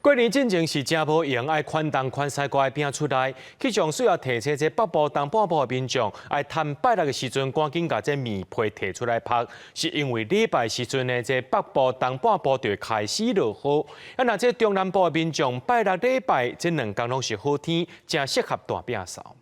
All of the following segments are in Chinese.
过年进前是真无用，爱款东款西乖饼出来。气象署也提醒这北部、东半部的民众，爱趁拜六的时阵，赶紧把这棉被摕出来晒，是因为礼拜时阵呢，这北部、东半部就会开始落雨。那这中南部的民众，拜六礼拜这2天拢是好天，正适合大饼扫。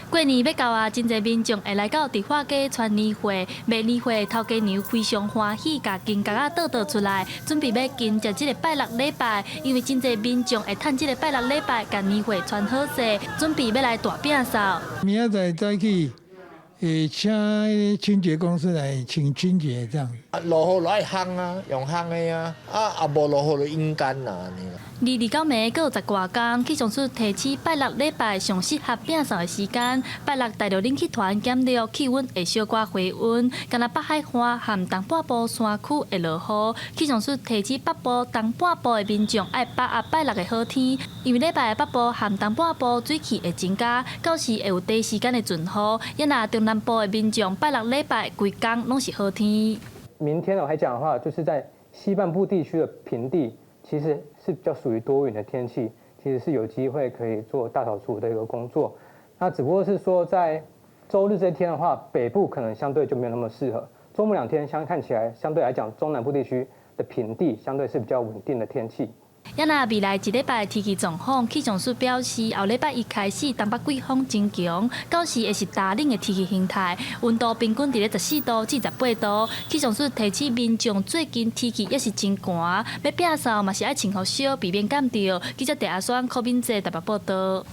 过年要到啊，真侪民众会来到迪化街穿年货，卖年货头家娘非常欢喜，甲金角啊倒出来，准备要迎接这个拜六礼拜。因为真侪民众会趁这个拜六礼拜，甲年货穿好势，准备要来大饼扫。明仔载早起，请清洁公司来请清洁这样。落雨来烘啊，用烘的啊，啊无落雨就阴干啦。 29暝各有10多天，气象署提醒拜六礼拜上适合饼扫的时间。拜六带着冷气团减弱气温，会小可回温。敢若北海岸和东半部山区会落雨。气象署提醒北部、东半部的民众爱把握拜六的好天，因为礼拜北部和东半部水汽会增加，到时会有短时间的阵雨。也那中南部的民众拜六礼拜规天拢是好天。明天来讲的话，就是在西半部地区的平地。 其实是比较属于多云的天气，其实是有机会可以做大扫除的一个工作。那只不过是说，在周日这一天的话，北部可能相对就没有那么适合。周末2天看起来相对来讲，中南部地区的平地相对是比较稳定的天气。 也那未来1礼拜天气状况，气象署表示，后礼拜一开始东北季风增强，到时会是大冷的天气形态，温度平均伫咧14度至18度。气象署提醒民众，最近天气也是真寒，要摒扫嘛是爱穿好少，避免感到。记者戴阿双、柯敏哲台北报道。